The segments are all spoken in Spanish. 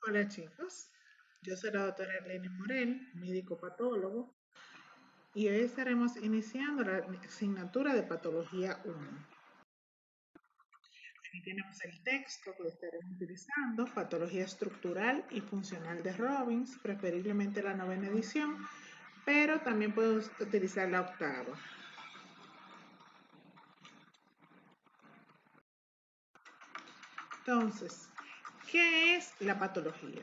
Hola chicos, yo soy la doctora Eleni Morel, médico patólogo, y hoy estaremos iniciando la asignatura de patología 1. Aquí tenemos el texto que estaremos utilizando, patología estructural y funcional de Robbins, preferiblemente la novena edición, pero también puedo utilizar la octava. Entonces, ¿qué es la patología?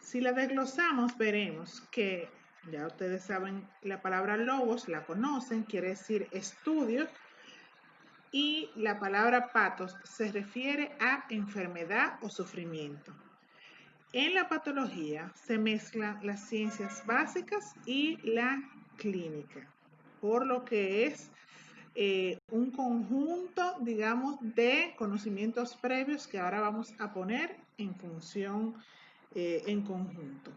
Si la desglosamos, veremos que, ya ustedes saben, la palabra logos la conocen, quiere decir estudio, y la palabra patos se refiere a enfermedad o sufrimiento. En la patología se mezclan las ciencias básicas y la clínica, por lo que es un conjunto, digamos, de conocimientos previos que ahora vamos a poner en función en conjunto.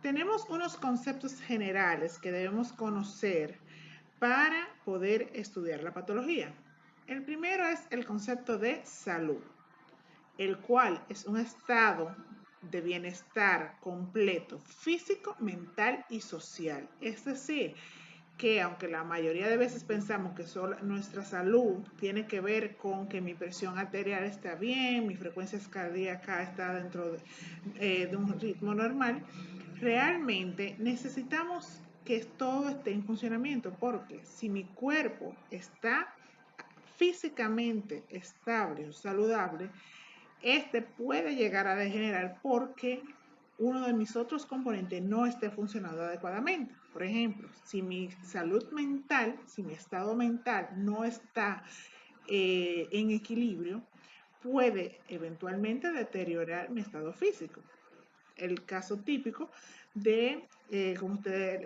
Tenemos unos conceptos generales que debemos conocer para poder estudiar la patología. El primero es el concepto de salud, el cual es un estado de bienestar completo, físico, mental y social. Es decir, que aunque la mayoría de veces pensamos que solo nuestra salud tiene que ver con que mi presión arterial está bien, mi frecuencia cardíaca está dentro de un ritmo normal, realmente necesitamos que todo esté en funcionamiento, porque si mi cuerpo está físicamente estable o saludable, este puede llegar a degenerar porque uno de mis otros componentes no esté funcionando adecuadamente. Por ejemplo, si mi salud mental, si mi estado mental no está en equilibrio, puede eventualmente deteriorar mi estado físico. El caso típico de,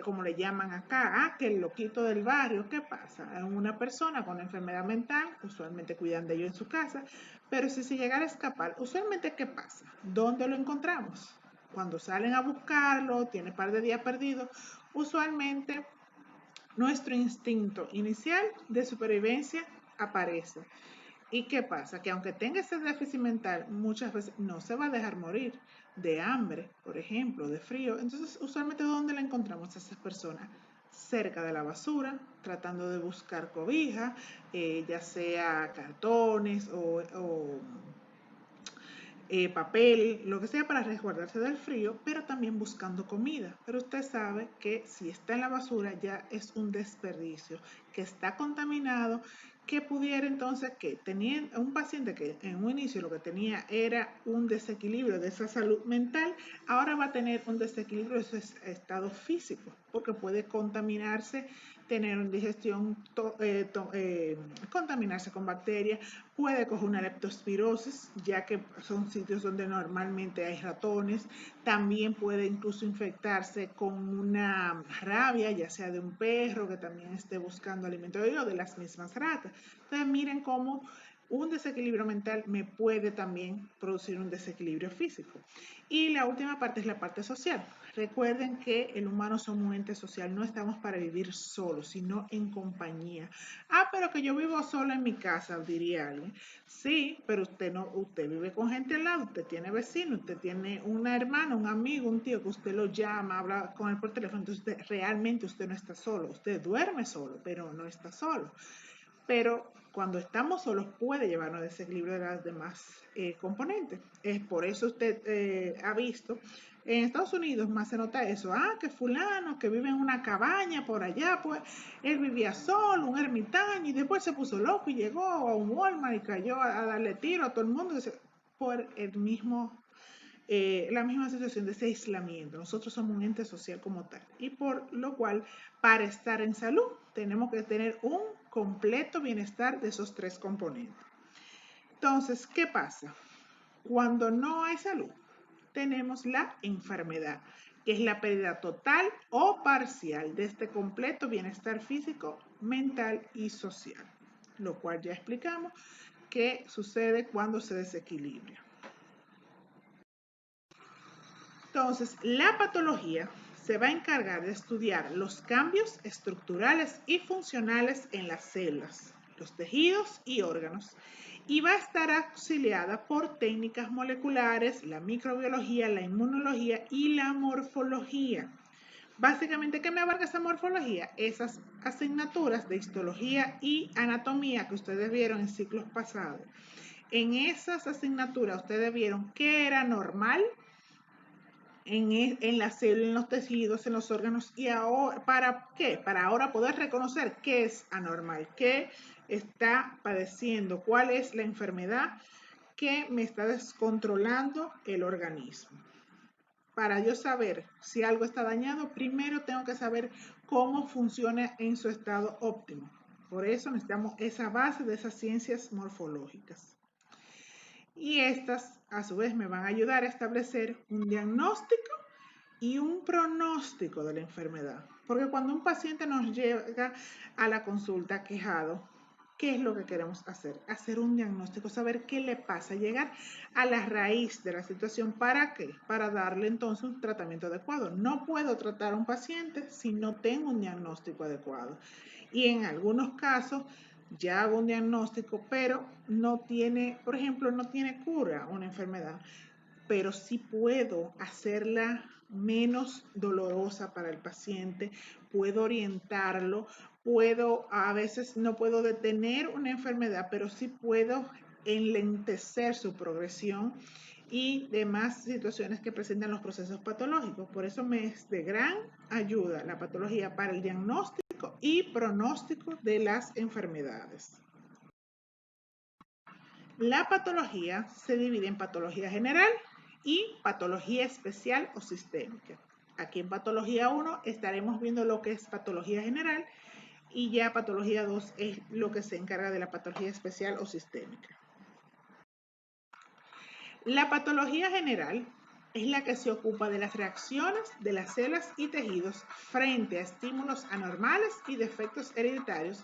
como le llaman acá, que el loquito del barrio, ¿qué pasa? Una persona con enfermedad mental, usualmente cuidan de ello en su casa, pero si se llegara a escapar, usualmente ¿qué pasa? ¿Dónde lo encontramos? Cuando salen a buscarlo, tiene un par de días perdido, usualmente nuestro instinto inicial de supervivencia aparece. ¿Y qué pasa? Que aunque tenga ese déficit mental, muchas veces no se va a dejar morir de hambre, por ejemplo, de frío. Entonces, usualmente, ¿dónde la encontramos a esas personas? Cerca de la basura, tratando de buscar cobija, ya sea cartones o papel, lo que sea para resguardarse del frío, pero también buscando comida. Pero usted sabe que si está en la basura ya es un desperdicio, que está contaminado, que pudiera entonces que teniendo un paciente que en un inicio lo que tenía era un desequilibrio de esa salud mental, ahora va a tener un desequilibrio de su estado físico, porque puede contaminarse, tener una digestión, contaminarse con bacterias, puede coger una leptospirosis, ya que son sitios donde normalmente hay ratones. También puede incluso infectarse con una rabia, ya sea de un perro que también esté buscando alimento o de las mismas ratas. Entonces miren cómo un desequilibrio mental me puede también producir un desequilibrio físico. Y la última parte es la parte social. Recuerden que el humano somos un ente social, no estamos para vivir solos, sino en compañía. Ah, pero que yo vivo sola en mi casa, diría alguien. Sí, pero usted no, usted vive con gente al lado, usted tiene vecinos, usted tiene una hermana, un amigo, un tío que usted lo llama, habla con él por teléfono, entonces realmente usted no está solo, usted duerme solo, pero no está solo. Pero cuando estamos solos puede llevarnos a desequilibrio de las demás componentes. Es por eso usted ha visto, en Estados Unidos más se nota eso, que fulano que vive en una cabaña por allá, pues él vivía solo, un ermitaño, y después se puso loco y llegó a un Walmart y cayó a darle tiro a todo el mundo por el mismo la misma situación de ese aislamiento. Nosotros somos un ente social como tal. Y por lo cual, para estar en salud, tenemos que tener un completo bienestar de esos tres componentes. Entonces, ¿qué pasa? Cuando no hay salud, tenemos la enfermedad, que es la pérdida total o parcial de este completo bienestar físico, mental y social, lo cual ya explicamos que sucede cuando se desequilibra. Entonces, la patología se va a encargar de estudiar los cambios estructurales y funcionales en las células, los tejidos y órganos. Y va a estar auxiliada por técnicas moleculares, la microbiología, la inmunología y la morfología. Básicamente, ¿qué me abarca esa morfología? Esas asignaturas de histología y anatomía que ustedes vieron en ciclos pasados. En esas asignaturas ustedes vieron qué era normal en la célula, en los tejidos, en los órganos, y ahora, ¿para qué? Para ahora poder reconocer qué es anormal, qué está padeciendo, cuál es la enfermedad que me está descontrolando el organismo. Para yo saber si algo está dañado, primero tengo que saber cómo funciona en su estado óptimo. Por eso necesitamos esa base de esas ciencias morfológicas. Y estas, a su vez, me van a ayudar a establecer un diagnóstico y un pronóstico de la enfermedad. Porque cuando un paciente nos llega a la consulta quejado, ¿qué es lo que queremos hacer? Hacer un diagnóstico, saber qué le pasa, llegar a la raíz de la situación. ¿Para qué? Para darle entonces un tratamiento adecuado. No puedo tratar a un paciente si no tengo un diagnóstico adecuado. Y en algunos casos ya hago un diagnóstico, pero no tiene, por ejemplo, no tiene cura una enfermedad, pero sí puedo hacerla menos dolorosa para el paciente, puedo orientarlo, a veces no puedo detener una enfermedad, pero sí puedo enlentecer su progresión y demás situaciones que presentan los procesos patológicos. Por eso me es de gran ayuda la patología para el diagnóstico y pronóstico de las enfermedades. La patología se divide en patología general y patología especial o sistémica. Aquí en patología 1 estaremos viendo lo que es patología general y ya patología 2 es lo que se encarga de la patología especial o sistémica. La patología general es la que se ocupa de las reacciones de las células y tejidos frente a estímulos anormales y defectos hereditarios,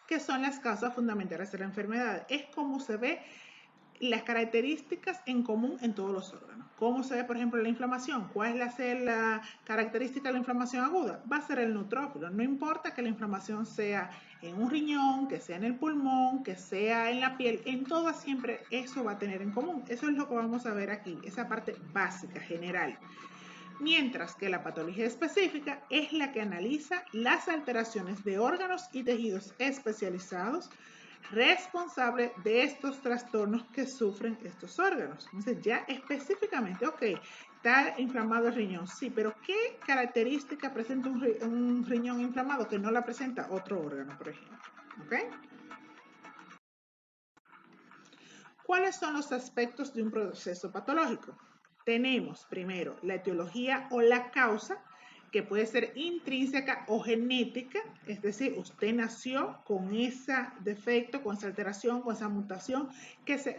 que son las causas fundamentales de la enfermedad. Es como se ve las características en común en todos los órganos. ¿Cómo se ve, por ejemplo, la inflamación? ¿Cuál es la característica de la inflamación aguda? Va a ser el neutrófilo. No importa que la inflamación sea en un riñón, que sea en el pulmón, que sea en la piel, en todas siempre eso va a tener en común. Eso es lo que vamos a ver aquí, esa parte básica, general. Mientras que la patología específica es la que analiza las alteraciones de órganos y tejidos especializados responsable de estos trastornos que sufren estos órganos. Entonces ya específicamente, ok, está inflamado el riñón, sí, pero ¿qué característica presenta un riñón inflamado que no la presenta otro órgano, por ejemplo? ¿Ok? ¿Cuáles son los aspectos de un proceso patológico? Tenemos primero la etiología o la causa, que puede ser intrínseca o genética, es decir, usted nació con ese defecto, con esa alteración, con esa mutación,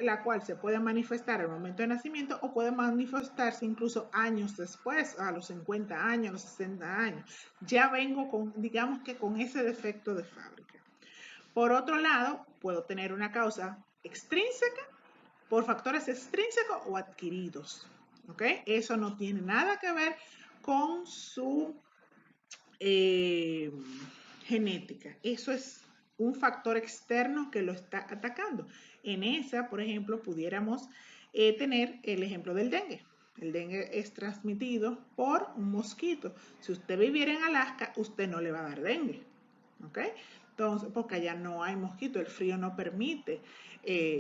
la cual se puede manifestar al momento de nacimiento o puede manifestarse incluso años después, a los 50 años, a los 60 años. Ya vengo con, digamos que con ese defecto de fábrica. Por otro lado, puedo tener una causa extrínseca por factores extrínsecos o adquiridos. ¿Ok? Eso no tiene nada que ver con su genética. Eso es un factor externo que lo está atacando. En esa, por ejemplo, pudiéramos tener el ejemplo del dengue. El dengue es transmitido por un mosquito. Si usted viviera en Alaska, usted no le va a dar dengue. ¿Ok? Entonces, porque allá no hay mosquitos, el frío no permite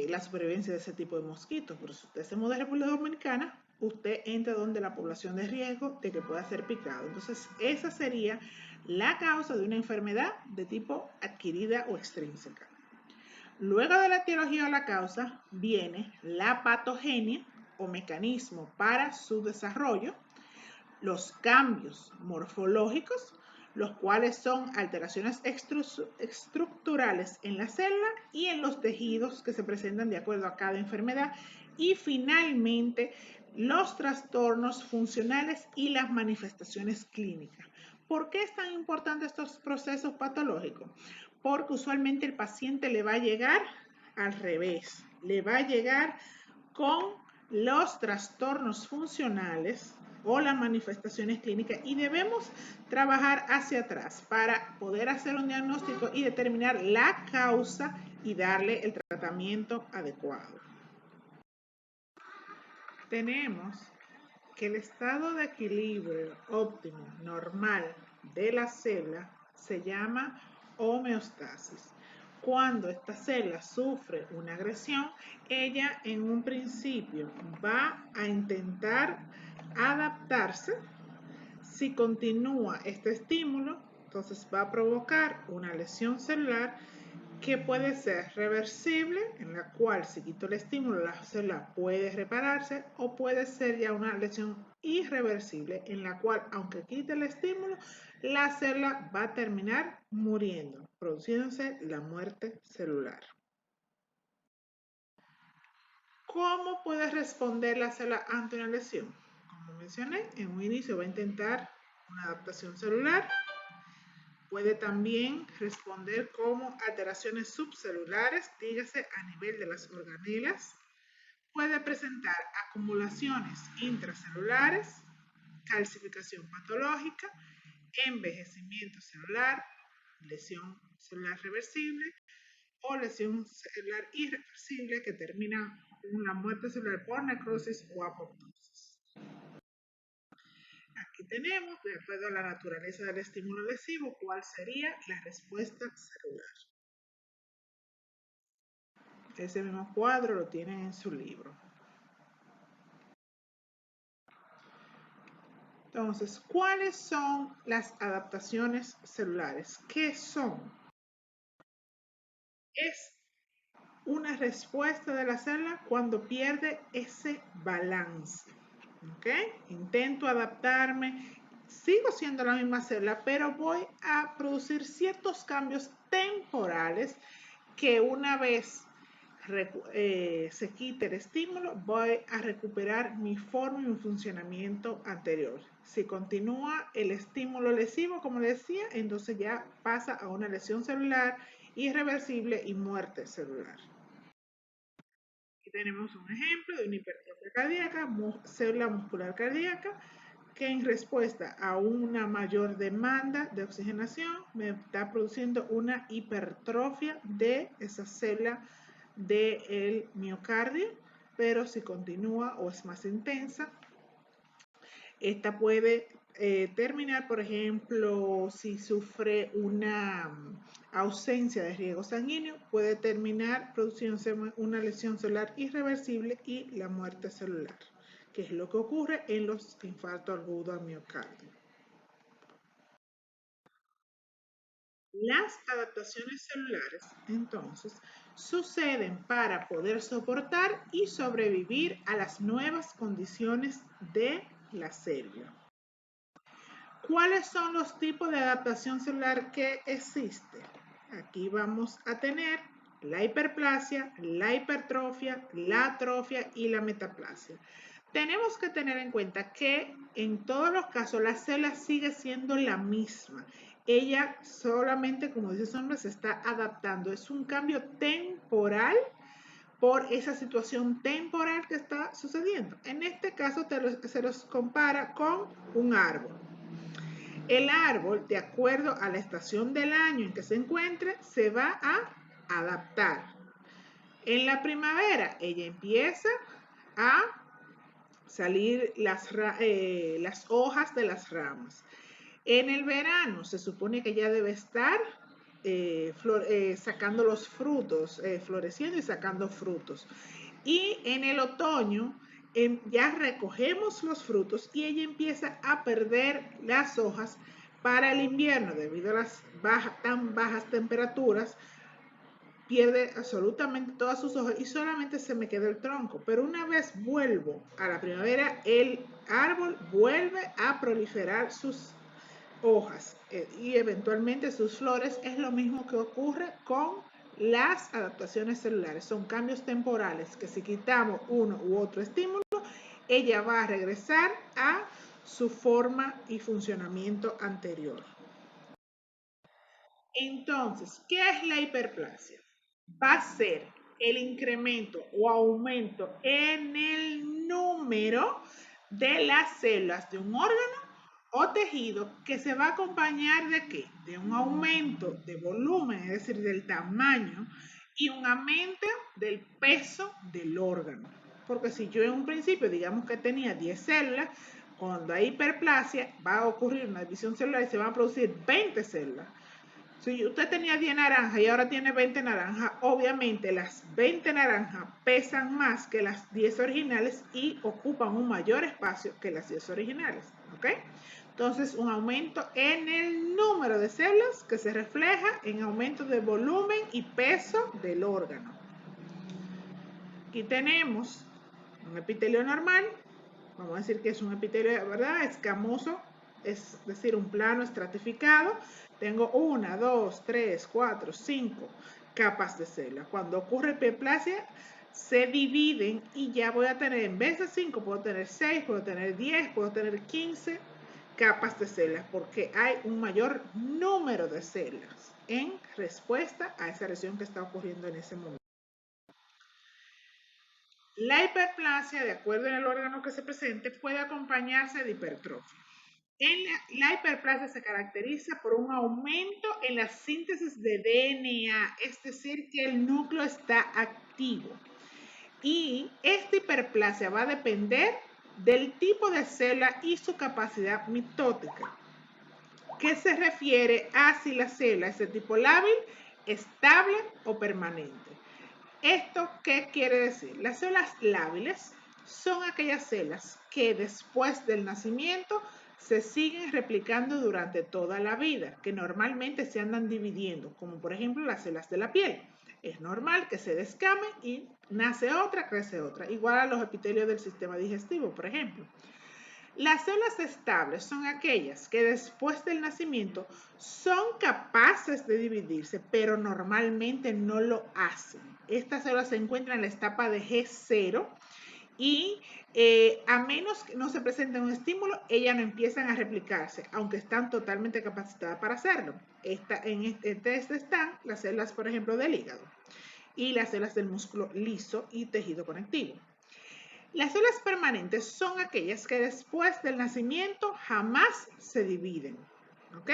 la supervivencia de ese tipo de mosquitos. Pero si usted se muda a República Dominicana, usted entra donde la población de riesgo de que pueda ser picado. Entonces, esa sería la causa de una enfermedad de tipo adquirida o extrínseca. Luego de la etiología o la causa, viene la patogenia o mecanismo para su desarrollo, los cambios morfológicos, los cuales son alteraciones estructurales en la célula y en los tejidos que se presentan de acuerdo a cada enfermedad, y finalmente los trastornos funcionales y las manifestaciones clínicas. ¿Por qué es tan importante estos procesos patológicos? Porque usualmente el paciente le va a llegar al revés, le va a llegar con los trastornos funcionales o las manifestaciones clínicas, y debemos trabajar hacia atrás para poder hacer un diagnóstico y determinar la causa y darle el tratamiento adecuado. Tenemos que el estado de equilibrio óptimo normal de la célula se llama homeostasis. Cuando esta célula sufre una agresión, ella en un principio va a intentar adaptarse. Si continúa este estímulo, entonces va a provocar una lesión celular que puede ser reversible, en la cual si quito el estímulo la célula puede repararse, o puede ser ya una lesión irreversible, en la cual aunque quite el estímulo, la célula va a terminar muriendo, produciéndose la muerte celular. ¿Cómo puede responder la célula ante una lesión? Como mencioné, en un inicio va a intentar una adaptación celular. Puede también responder como alteraciones subcelulares, dígase a nivel de las organelas. Puede presentar acumulaciones intracelulares, calcificación patológica, envejecimiento celular, lesión celular reversible o lesión celular irreversible que termina con la muerte celular por necrosis o apoptosis. Aquí tenemos, de acuerdo a la naturaleza del estímulo lesivo, cuál sería la respuesta celular. Ese mismo cuadro lo tienen en su libro. Entonces, ¿cuáles son las adaptaciones celulares? ¿Qué son? Es una respuesta de la célula cuando pierde ese balance. ¿Ok? Intento adaptarme, sigo siendo la misma célula, pero voy a producir ciertos cambios temporales que una vez se quite el estímulo, voy a recuperar mi forma y mi funcionamiento anterior. Si continúa el estímulo lesivo, como les decía, entonces ya pasa a una lesión celular irreversible y muerte celular. Aquí tenemos un ejemplo de una hipertrofia cardíaca, célula muscular cardíaca, que en respuesta a una mayor demanda de oxigenación me está produciendo una hipertrofia de esa célula del miocardio, pero si continúa o es más intensa, esta puede terminar, por ejemplo, si sufre una ausencia de riego sanguíneo, puede terminar produciéndose una lesión celular irreversible y la muerte celular, que es lo que ocurre en los infartos agudos al miocardio. Las adaptaciones celulares, entonces, suceden para poder soportar y sobrevivir a las nuevas condiciones de la célula. ¿Cuáles son los tipos de adaptación celular que existen? Aquí vamos a tener la hiperplasia, la hipertrofia, la atrofia y la metaplasia. Tenemos que tener en cuenta que en todos los casos la célula sigue siendo la misma. Ella solamente, como dice su nombre, se está adaptando. Es un cambio temporal por esa situación temporal que está sucediendo. En este caso se los compara con un árbol. El árbol, de acuerdo a la estación del año en que se encuentre, se va a adaptar. En la primavera, ella empieza a salir las hojas de las ramas. En el verano se supone que ya debe estar sacando los frutos, floreciendo y sacando frutos. Y en el otoño ya recogemos los frutos y ella empieza a perder las hojas para el invierno debido a las tan bajas temperaturas. Pierde absolutamente todas sus hojas y solamente se me queda el tronco. Pero una vez vuelvo a la primavera, el árbol vuelve a proliferar sus hojas y eventualmente sus flores. Es lo mismo que ocurre con las adaptaciones celulares. Son cambios temporales que si quitamos uno u otro estímulo, ella va a regresar a su forma y funcionamiento anterior. Entonces, ¿qué es la hiperplasia? Va a ser el incremento o aumento en el número de las células de un órgano o tejido que se va a acompañar de qué? De un aumento de volumen, es decir, del tamaño y un aumento del peso del órgano. Porque si yo en un principio, digamos que tenía 10 células, cuando hay hiperplasia va a ocurrir una división celular y se van a producir 20 células. Si usted tenía 10 naranjas y ahora tiene 20 naranjas, obviamente las 20 naranjas pesan más que las 10 originales y ocupan un mayor espacio que las 10 originales. ¿Ok? Entonces, un aumento en el número de células que se refleja en aumento de volumen y peso del órgano. Aquí tenemos un epitelio normal. Vamos a decir que es un epitelio, ¿verdad?, escamoso, es decir, un plano estratificado. Tengo 1, 2, 3, 4, 5 capas de células. Cuando ocurre hiperplasia, se dividen y ya voy a tener, en vez de 5, puedo tener 6, puedo tener 10, puedo tener 15 capas de células, porque hay un mayor número de células en respuesta a esa lesión que está ocurriendo en ese momento. La hiperplasia, de acuerdo en el órgano que se presente, puede acompañarse de hipertrofia. La hiperplasia se caracteriza por un aumento en la síntesis de DNA, es decir, que el núcleo está activo. Y esta hiperplasia va a depender del tipo de célula y su capacidad mitótica, que se refiere a si la célula es de tipo lábil, estable o permanente. ¿Esto qué quiere decir? Las células lábiles son aquellas células que después del nacimiento se siguen replicando durante toda la vida, que normalmente se andan dividiendo, como por ejemplo las células de la piel. Es normal que se descame y nace otra, crece otra, igual a los epitelios del sistema digestivo, por ejemplo. Las células estables son aquellas que después del nacimiento son capaces de dividirse, pero normalmente no lo hacen. Estas células se encuentran en la etapa de G0 y a menos que no se presente un estímulo, ellas no empiezan a replicarse, aunque están totalmente capacitadas para hacerlo. En este están las células, por ejemplo, del hígado y las células del músculo liso y tejido conectivo. Las células permanentes son aquellas que después del nacimiento jamás se dividen. ¿Ok?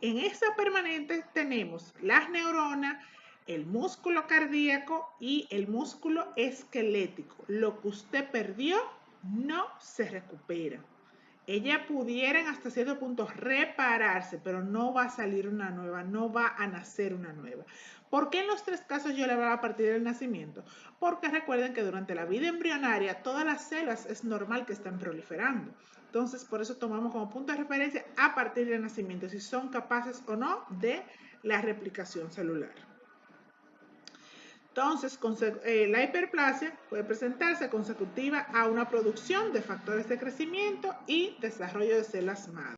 En esta permanente tenemos las neuronas, el músculo cardíaco y el músculo esquelético. Lo que usted perdió no se recupera. Ellas pudieran hasta cierto punto repararse, pero no va a salir una nueva, no va a nacer una nueva. ¿Por qué en los 3 casos yo le hablaba a partir del nacimiento? Porque recuerden que durante la vida embrionaria todas las células es normal que estén proliferando. Entonces, por eso tomamos como punto de referencia a partir del nacimiento, si son capaces o no de la replicación celular. Entonces, la hiperplasia puede presentarse consecutiva a una producción de factores de crecimiento y desarrollo de células madre.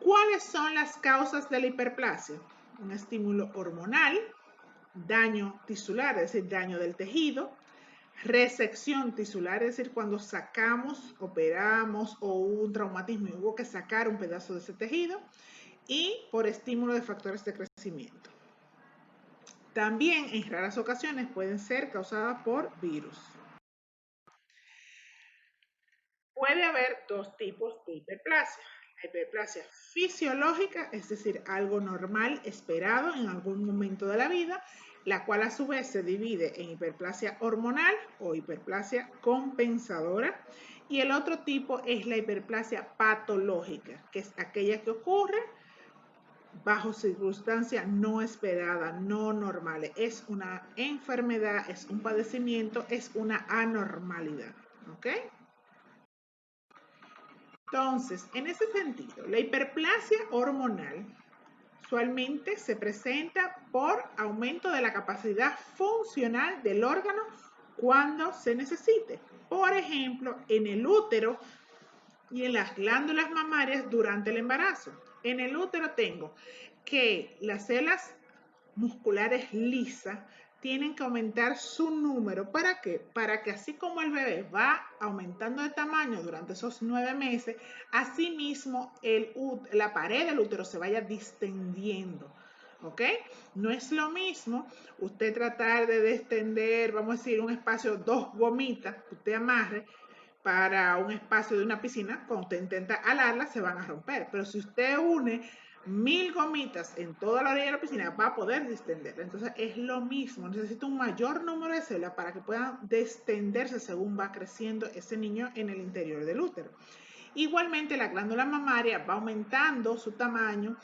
¿Cuáles son las causas de la hiperplasia? Un estímulo hormonal, daño tisular, es decir, daño del tejido, resección tisular, es decir, cuando sacamos, operamos o hubo un traumatismo y hubo que sacar un pedazo de ese tejido, y por estímulo de factores de crecimiento. También en raras ocasiones pueden ser causadas por virus. Puede haber 2 tipos de hiperplasia. La hiperplasia fisiológica, es decir, algo normal esperado en algún momento de la vida, la cual a su vez se divide en hiperplasia hormonal o hiperplasia compensadora. Y el otro tipo es la hiperplasia patológica, que es aquella que ocurre bajo circunstancias no esperadas, no normales. Es una enfermedad, es un padecimiento, es una anormalidad. ¿Ok? Entonces, en ese sentido, la hiperplasia hormonal usualmente se presenta por aumento de la capacidad funcional del órgano cuando se necesite. Por ejemplo, en el útero y en las glándulas mamarias durante el embarazo. En el útero tengo que las células musculares lisas tienen que aumentar su número. ¿Para qué? Para que así como el bebé va aumentando de tamaño durante esos 9 meses, asimismo la pared del útero se vaya distendiendo. ¿Ok? No es lo mismo usted tratar de distender, vamos a decir, un espacio, 2 gomitas que usted amarre para un espacio de una piscina, cuando usted intenta alarla se van a romper. Pero si usted une 1000 gomitas en toda la orilla de la piscina, va a poder distender. Entonces es lo mismo, necesita un mayor número de células para que puedan distenderse según va creciendo ese niño en el interior del útero. Igualmente la glándula mamaria va aumentando su tamaño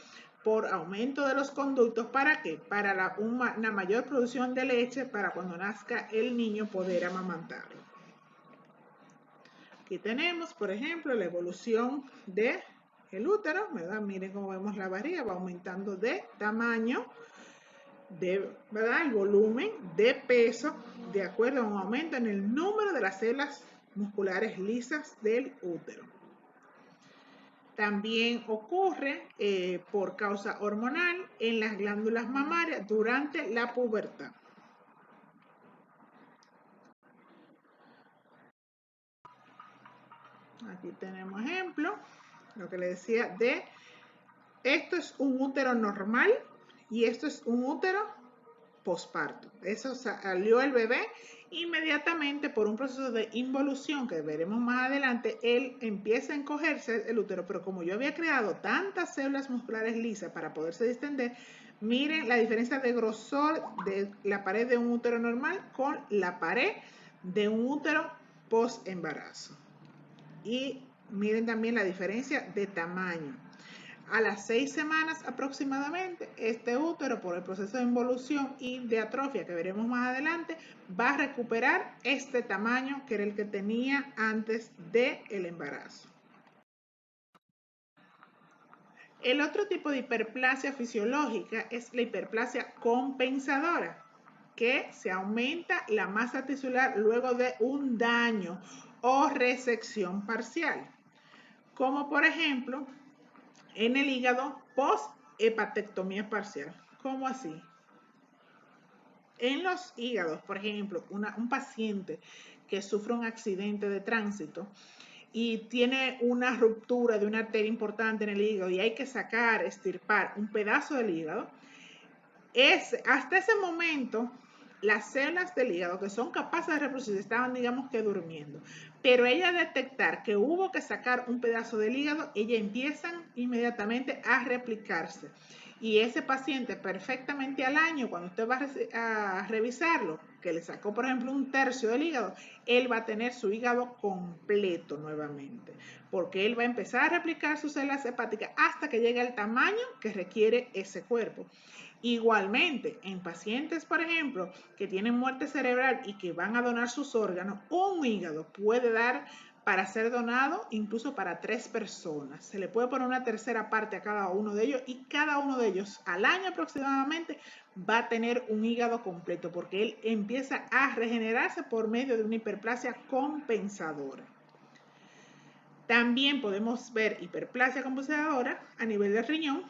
por aumento de los conductos. ¿Para qué? Para una mayor producción de leche para cuando nazca el niño poder amamantarlo. Aquí tenemos, por ejemplo, la evolución del útero, ¿verdad? Miren cómo vemos la varilla, va aumentando de tamaño, ¿verdad? El volumen, de peso, de acuerdo a un aumento en el número de las células musculares lisas del útero. También ocurre por causa hormonal en las glándulas mamarias durante la pubertad. Aquí tenemos ejemplo, lo que le decía de esto es un útero normal y esto es un útero posparto. Eso salió el bebé inmediatamente por un proceso de involución que veremos más adelante. Él empieza a encogerse el útero, pero como yo había creado tantas células musculares lisas para poderse distender, miren la diferencia de grosor de la pared de un útero normal con la pared de un útero post embarazo. Y miren también la diferencia de tamaño. A las 6 semanas aproximadamente, este útero, por el proceso de involución y de atrofia que veremos más adelante, va a recuperar este tamaño que era el que tenía antes del embarazo. El otro tipo de hiperplasia fisiológica es la hiperplasia compensadora, que se aumenta la masa tisular luego de un daño o resección parcial, como por ejemplo en el hígado post-hepatectomía parcial. ¿Cómo así? En los hígados, por ejemplo, un paciente que sufre un accidente de tránsito y tiene una ruptura de una arteria importante en el hígado y hay que sacar, extirpar un pedazo del hígado, hasta ese momento las células del hígado que son capaces de reproducirse estaban, digamos que durmiendo, pero ella detectar que hubo que sacar un pedazo del hígado, ellas empiezan inmediatamente a replicarse. Y ese paciente perfectamente al año, cuando usted va a revisarlo, que le sacó por ejemplo un tercio del hígado, él va a tener su hígado completo nuevamente, porque él va a empezar a replicar sus células hepáticas hasta que llegue al tamaño que requiere ese cuerpo. Igualmente, en pacientes, por ejemplo, que tienen muerte cerebral y que van a donar sus órganos, un hígado puede dar para ser donado incluso para 3 personas. Se le puede poner una tercera parte a cada uno de ellos y cada uno de ellos al año aproximadamente va a tener un hígado completo porque él empieza a regenerarse por medio de una hiperplasia compensadora. También podemos ver hiperplasia compensadora a nivel del riñón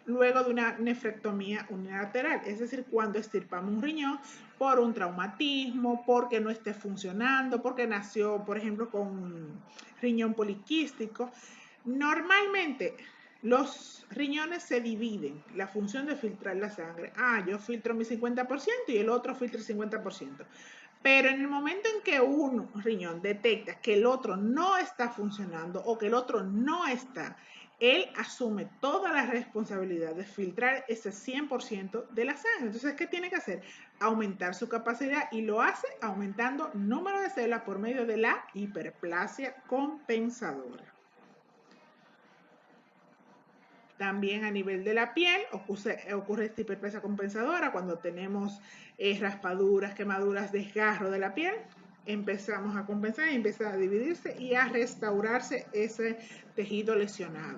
luego de una nefrectomía unilateral, es decir, cuando extirpamos un riñón por un traumatismo, porque no esté funcionando, porque nació, por ejemplo, con un riñón poliquístico. Normalmente los riñones se dividen, la función de filtrar la sangre. Yo filtro mi 50% y el otro filtra el 50%. Pero en el momento en que un riñón detecta que el otro no está funcionando o que el otro no está, él asume toda la responsabilidad de filtrar ese 100% de la sangre. Entonces, ¿qué tiene que hacer? Aumentar su capacidad y lo hace aumentando número de células por medio de la hiperplasia compensadora. También a nivel de la piel ocurre esta hiperplasia compensadora cuando tenemos raspaduras, quemaduras, desgarro de la piel. Empezamos a compensar y empieza a dividirse y a restaurarse ese tejido lesionado.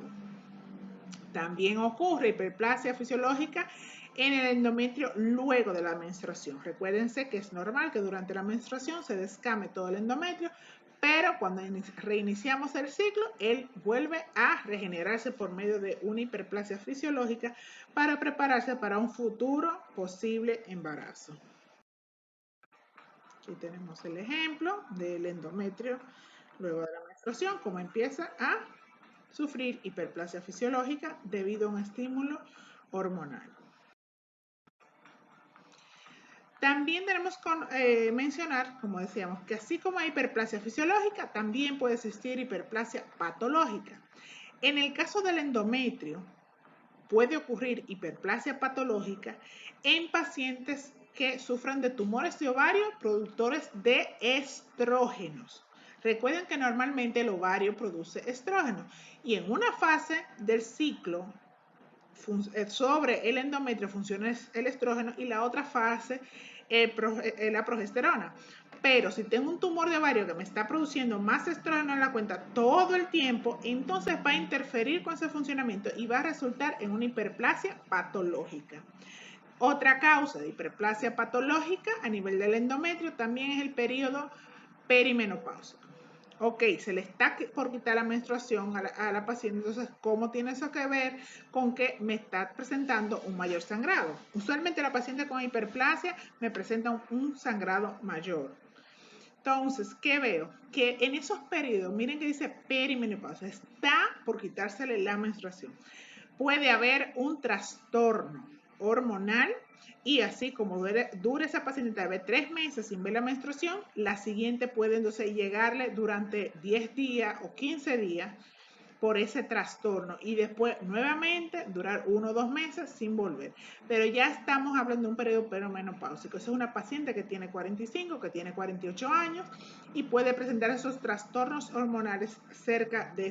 También ocurre hiperplasia fisiológica en el endometrio luego de la menstruación. Recuérdense que es normal que durante la menstruación se descame todo el endometrio, pero cuando reiniciamos el ciclo, él vuelve a regenerarse por medio de una hiperplasia fisiológica para prepararse para un futuro posible embarazo. Aquí tenemos el ejemplo del endometrio luego de la menstruación, cómo empieza a sufrir hiperplasia fisiológica debido a un estímulo hormonal. También tenemos que mencionar, como decíamos, que así como hay hiperplasia fisiológica, también puede existir hiperplasia patológica. En el caso del endometrio, puede ocurrir hiperplasia patológica en pacientes que sufran de tumores de ovario productores de estrógenos. Recuerden que normalmente el ovario produce estrógeno y en una fase del ciclo sobre el endometrio funciona el estrógeno y la otra fase la progesterona. Pero si tengo un tumor de ovario que me está produciendo más estrógeno en la cuenta todo el tiempo, entonces va a interferir con ese funcionamiento y va a resultar en una hiperplasia patológica. Otra causa de hiperplasia patológica a nivel del endometrio también es el periodo perimenopáusico. Ok, se le está por quitar la menstruación a la paciente, entonces, ¿cómo tiene eso que ver con que me está presentando un mayor sangrado? Usualmente la paciente con hiperplasia me presenta un sangrado mayor. Entonces, ¿qué veo? Que en esos periodos, miren que dice perimenopausia, está por quitársele la menstruación. Puede haber un trastorno hormonal y así como dure esa paciente tal vez 3 meses sin ver la menstruación, la siguiente puede entonces llegarle durante 10 días o 15 días por ese trastorno y después nuevamente durar 1 o 2 meses sin volver. Pero ya estamos hablando de un periodo perimenopáusico. Esa es una paciente que tiene 45, que tiene 48 años y puede presentar esos trastornos hormonales cerca de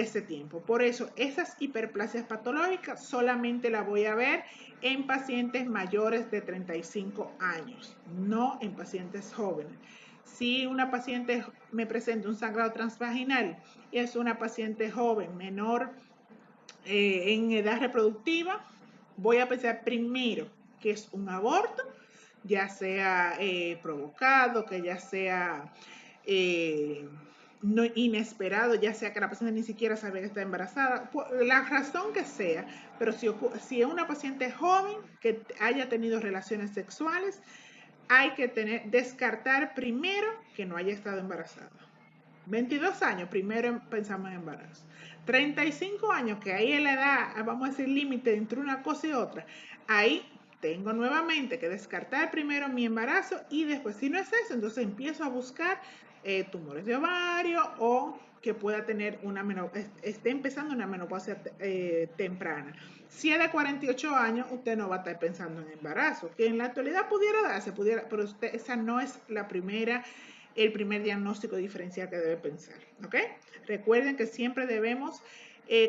ese tiempo. Por eso, esas hiperplasias patológicas solamente la voy a ver en pacientes mayores de 35 años, no en pacientes jóvenes. Si una paciente me presenta un sangrado transvaginal y es una paciente joven, menor en edad reproductiva, voy a pensar primero que es un aborto, ya sea provocado, que ya sea no inesperado, ya sea que la paciente ni siquiera sabía que está embarazada, por la razón que sea, pero si es una paciente joven que haya tenido relaciones sexuales, hay que descartar primero que no haya estado embarazada. 22 años, primero pensamos en embarazo. 35 años, que ahí es la edad, vamos a decir, límite entre una cosa y otra, ahí tengo nuevamente que descartar primero mi embarazo y después, si no es eso, entonces empiezo a buscar tumores de ovario o que pueda tener esté empezando una menopausia temprana. Si es de 48 años, usted no va a estar pensando en embarazo, que en la actualidad pudiera darse, pero esa no es el primer diagnóstico diferencial que debe pensar, ¿ok? Recuerden que siempre debemos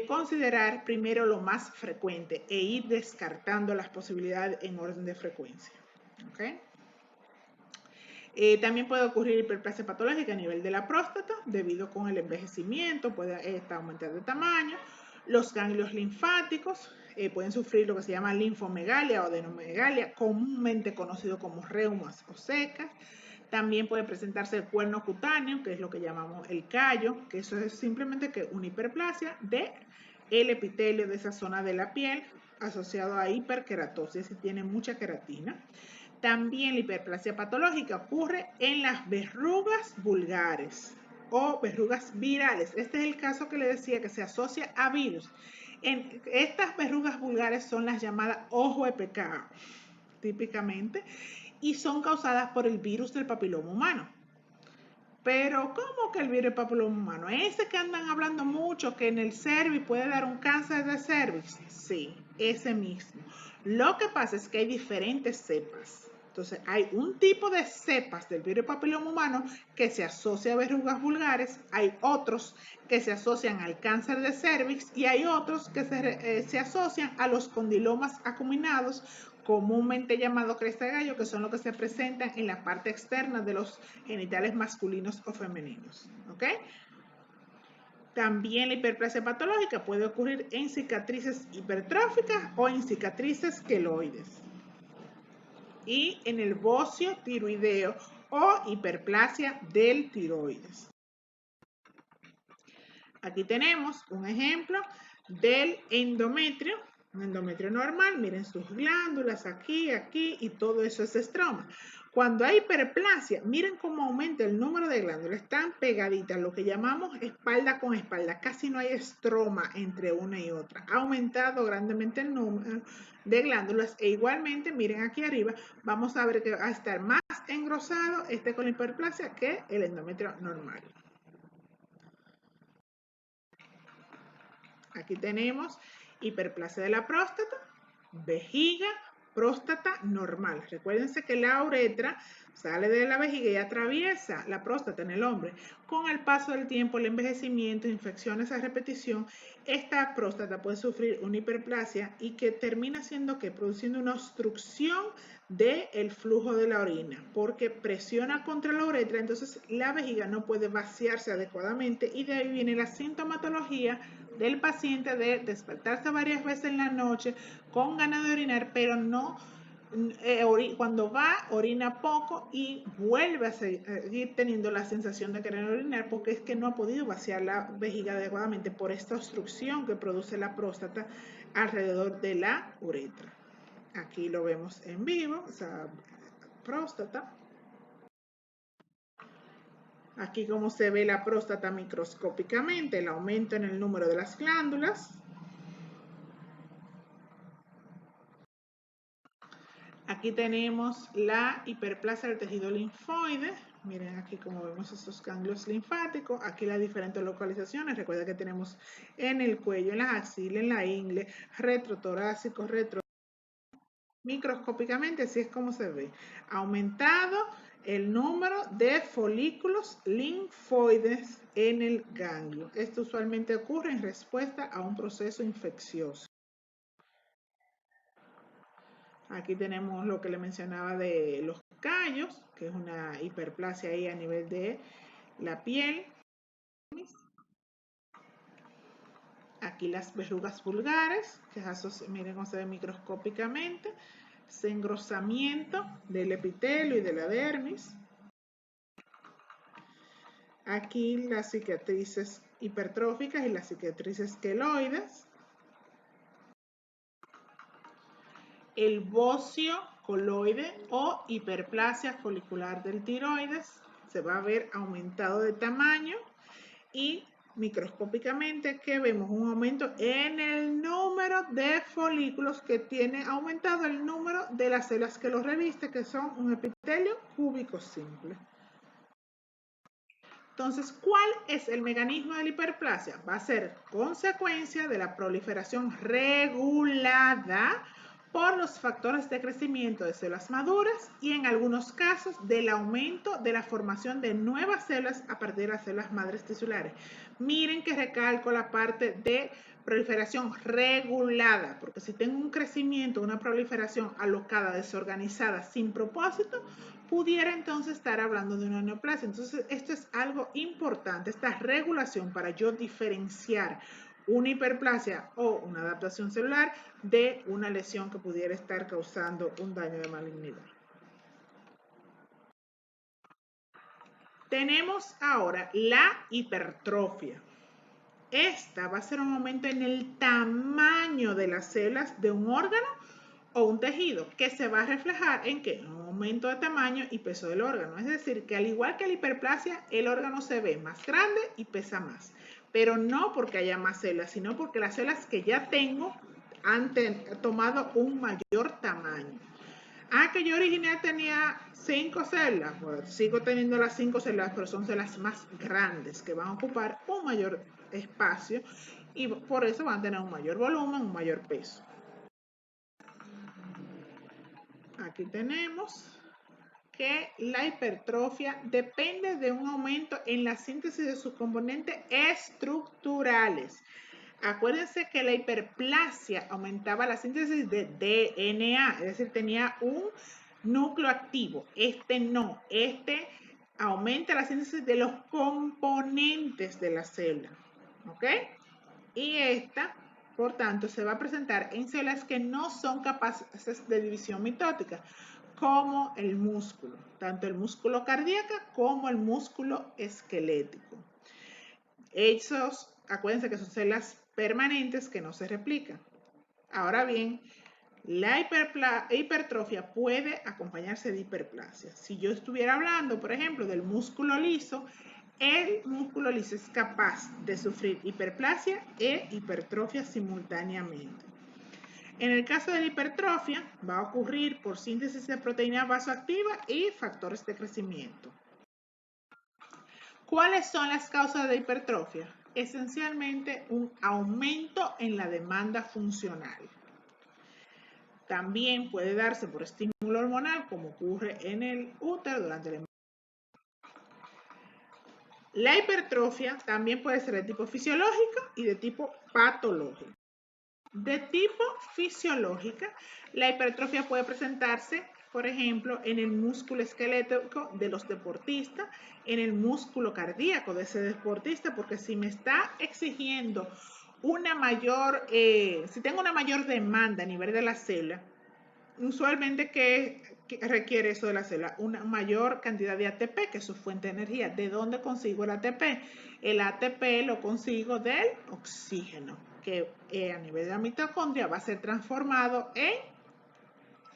considerar primero lo más frecuente e ir descartando las posibilidades en orden de frecuencia, ¿ok? También puede ocurrir hiperplasia patológica a nivel de la próstata debido con el envejecimiento, puede estar aumentando de tamaño. Los ganglios linfáticos pueden sufrir lo que se llama linfomegalia o adenomegalia, comúnmente conocido como reumas o secas. También puede presentarse el cuerno cutáneo, que es lo que llamamos el callo, que eso es simplemente que una hiperplasia del epitelio de esa zona de la piel asociado a hiperkeratosis, si tiene mucha queratina. También la hiperplasia patológica ocurre en las verrugas vulgares o verrugas virales. Este es el caso que le decía que se asocia a virus. Estas verrugas vulgares son las llamadas ojo de pecado, típicamente, y son causadas por el virus del papiloma humano. Pero, ¿cómo que el virus del papiloma humano? Ese que andan hablando mucho, que en el cervix puede dar un cáncer de cervix. Sí, ese mismo. Lo que pasa es que hay diferentes cepas. Entonces, hay un tipo de cepas del virus del papiloma humano que se asocia a verrugas vulgares, hay otros que se asocian al cáncer de cervix y hay otros que se asocian a los condilomas acuminados, comúnmente llamado cresta de gallo, que son los que se presentan en la parte externa de los genitales masculinos o femeninos. ¿Ok? También la hiperplasia patológica puede ocurrir en cicatrices hipertróficas o en cicatrices queloides. Y en el bocio tiroideo o hiperplasia del tiroides. Aquí tenemos un ejemplo del endometrio. Un endometrio normal, miren sus glándulas aquí, aquí y todo eso es estroma. Cuando hay hiperplasia, miren cómo aumenta el número de glándulas, están pegaditas, lo que llamamos espalda con espalda, casi no hay estroma entre una y otra. Ha aumentado grandemente el número de glándulas e igualmente, miren aquí arriba, vamos a ver que va a estar más engrosado con la hiperplasia que el endometrio normal. Aquí tenemos hiperplasia de la próstata, vejiga, próstata normal. Recuérdense que la uretra sale de la vejiga y atraviesa la próstata en el hombre. Con el paso del tiempo, el envejecimiento, infecciones a repetición, esta próstata puede sufrir una hiperplasia y que termina siendo que produciendo una obstrucción del flujo de la orina porque presiona contra la uretra, entonces la vejiga no puede vaciarse adecuadamente y de ahí viene la sintomatología del paciente de despertarse varias veces en la noche con ganas de orinar, pero no cuando va orina poco y vuelve a seguir teniendo la sensación de querer orinar porque es que no ha podido vaciar la vejiga adecuadamente por esta obstrucción que produce la próstata alrededor de la uretra. Aquí lo vemos en vivo, esa próstata. Aquí como se ve la próstata microscópicamente, el aumento en el número de las glándulas. Aquí tenemos la hiperplasia del tejido linfoide. Miren aquí como vemos estos ganglios linfáticos. Aquí las diferentes localizaciones. Recuerda que tenemos en el cuello, en la axila, en la ingle, retrotorácico, microscópicamente, así es como se ve. Aumentado el número de folículos linfoides en el ganglio. Esto usualmente ocurre en respuesta a un proceso infeccioso. Aquí tenemos lo que le mencionaba de los callos, que es una hiperplasia ahí a nivel de la piel. Aquí las verrugas vulgares, que miren cómo se ve microscópicamente. Ese engrosamiento del epitelio y de la dermis. Aquí las cicatrices hipertróficas y las cicatrices queloides. El bocio coloide o hiperplasia folicular del tiroides se va a ver aumentado de tamaño y microscópicamente que vemos un aumento en el número de folículos que tiene aumentado el número de las células que los reviste, que son un epitelio cúbico simple. Entonces, ¿cuál es el mecanismo de la hiperplasia? Va a ser consecuencia de la proliferación regulada por los factores de crecimiento de células maduras y en algunos casos del aumento de la formación de nuevas células a partir de las células madres tisulares. Miren que recalco la parte de proliferación regulada, porque si tengo un crecimiento, una proliferación alocada, desorganizada, sin propósito, pudiera entonces estar hablando de una neoplasia. Entonces, esto es algo importante, esta regulación para yo diferenciar una hiperplasia o una adaptación celular de una lesión que pudiera estar causando un daño de malignidad. Tenemos ahora la hipertrofia. Esta va a ser un aumento en el tamaño de las células de un órgano o un tejido que se va a reflejar en ¿qué? Un aumento de tamaño y peso del órgano. Es decir, que al igual que la hiperplasia, el órgano se ve más grande y pesa más. Pero no porque haya más células, sino porque las células que ya tengo han tomado un mayor tamaño. Que yo original tenía 5 células, pues sigo teniendo las 5 células, pero son células más grandes que van a ocupar un mayor espacio y por eso van a tener un mayor volumen, un mayor peso. Aquí tenemos que la hipertrofia depende de un aumento en la síntesis de sus componentes estructurales. Acuérdense que la hiperplasia aumentaba la síntesis de DNA, es decir, tenía un núcleo activo. Este no, este aumenta la síntesis de los componentes de la célula, ¿ok? Y esta, por tanto, se va a presentar en células que no son capaces de división mitótica, como el músculo, tanto el músculo cardíaco como el músculo esquelético. Acuérdense que son células permanentes que no se replican. Ahora bien, la hipertrofia puede acompañarse de hiperplasia. Si yo estuviera hablando, por ejemplo, del músculo liso, el músculo liso es capaz de sufrir hiperplasia e hipertrofia simultáneamente. En el caso de la hipertrofia, va a ocurrir por síntesis de proteína vasoactiva y factores de crecimiento. ¿Cuáles son las causas de hipertrofia? Esencialmente un aumento en la demanda funcional. También puede darse por estímulo hormonal, como ocurre en el útero durante el embarazo. La hipertrofia también puede ser de tipo fisiológico y de tipo patológico. De tipo fisiológica, la hipertrofia puede presentarse, por ejemplo, en el músculo esquelético de los deportistas, en el músculo cardíaco de ese deportista, porque si me está exigiendo una mayor, si tengo una mayor demanda a nivel de la célula, usualmente, ¿qué requiere eso de la célula? Una mayor cantidad de ATP, que es su fuente de energía. ¿De dónde consigo el ATP? El ATP lo consigo del oxígeno, que a nivel de la mitocondria va a ser transformado en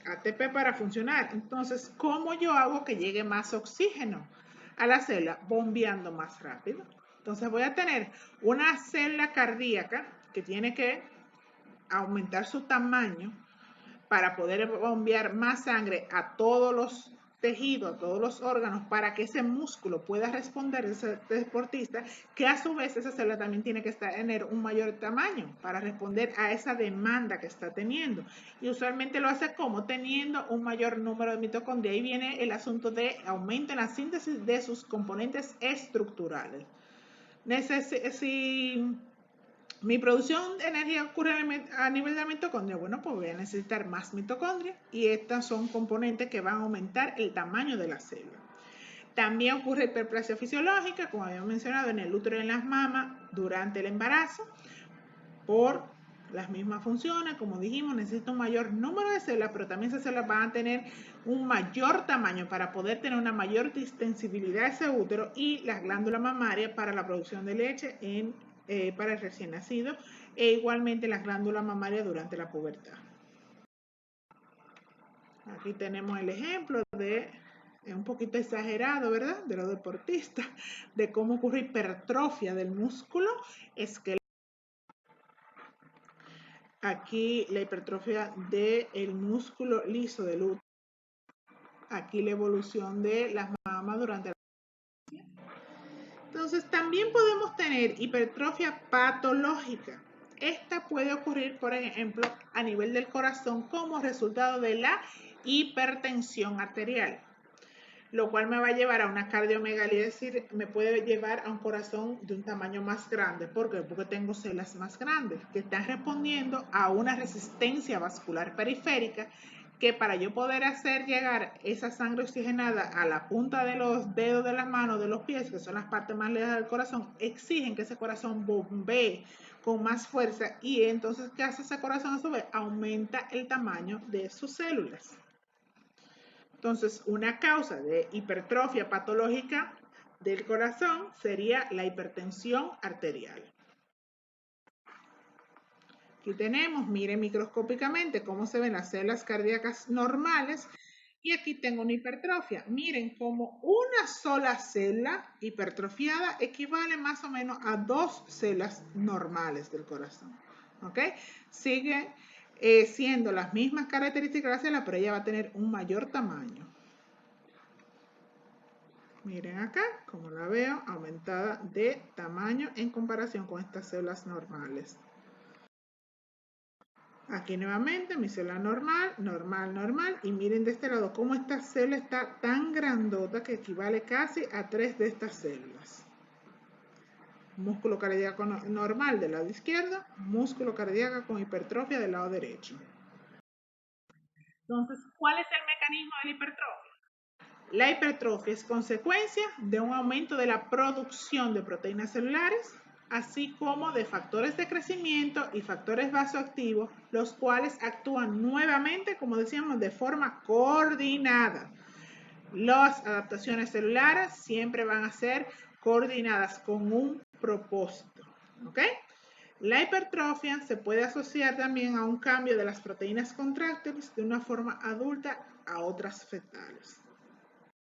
ATP para funcionar. Entonces, ¿cómo yo hago que llegue más oxígeno a la célula? Bombeando más rápido. Entonces voy a tener una célula cardíaca que tiene que aumentar su tamaño para poder bombear más sangre a todos los tejidos, a todos los órganos, para que ese músculo pueda responder a ese deportista, que a su vez esa célula también tiene que tener un mayor tamaño para responder a esa demanda que está teniendo. Y usualmente lo hace como teniendo un mayor número de mitocondria. Ahí viene el asunto de aumento en la síntesis de sus componentes estructurales. Si mi producción de energía ocurre a nivel de la mitocondria, bueno, pues voy a necesitar más mitocondria y estas son componentes que van a aumentar el tamaño de la célula. También ocurre hiperplasia fisiológica, como habíamos mencionado, en el útero y en las mamas durante el embarazo, por las mismas funciones, como dijimos, necesito un mayor número de células, pero también esas células van a tener un mayor tamaño para poder tener una mayor distensibilidad de ese útero y las glándulas mamarias para la producción de leche para el recién nacido e igualmente las glándulas mamarias durante la pubertad. Aquí tenemos el ejemplo de, un poquito exagerado, ¿verdad?, de los deportistas, de cómo ocurre hipertrofia del músculo esquelético. Aquí la hipertrofia del músculo liso del útero. Aquí la evolución de las mamas durante la Entonces, también podemos tener hipertrofia patológica. Esta puede ocurrir, por ejemplo, a nivel del corazón como resultado de la hipertensión arterial, lo cual me va a llevar a una cardiomegalia, es decir, me puede llevar a un corazón de un tamaño más grande. ¿Por qué? Porque tengo células más grandes que están respondiendo a una resistencia vascular periférica, que para yo poder hacer llegar esa sangre oxigenada a la punta de los dedos de las manos, de los pies, que son las partes más lejas del corazón, exigen que ese corazón bombee con más fuerza, y entonces, ¿qué hace ese corazón a su vez? Aumenta el tamaño de sus células. Entonces, una causa de hipertrofia patológica del corazón sería la hipertensión arterial. Aquí tenemos, miren microscópicamente cómo se ven las células cardíacas normales y aquí tengo una hipertrofia. Miren cómo una sola célula hipertrofiada equivale más o menos a 2 células normales del corazón. ¿Ok? Sigue siendo las mismas características de la célula, pero ella va a tener un mayor tamaño. Miren acá, como la veo, aumentada de tamaño en comparación con estas células normales. Aquí nuevamente mi célula normal, normal, normal. Y miren de este lado cómo esta célula está tan grandota que equivale casi a 3 de estas células. Músculo cardíaco normal del lado izquierdo, músculo cardíaco con hipertrofia del lado derecho. Entonces, ¿cuál es el mecanismo de la hipertrofia? La hipertrofia es consecuencia de un aumento de la producción de proteínas celulares, así como de factores de crecimiento y factores vasoactivos, los cuales actúan nuevamente, como decíamos, de forma coordinada. Las adaptaciones celulares siempre van a ser coordinadas con un propósito. ¿Ok? La hipertrofia se puede asociar también a un cambio de las proteínas contráctiles de una forma adulta a otras fetales.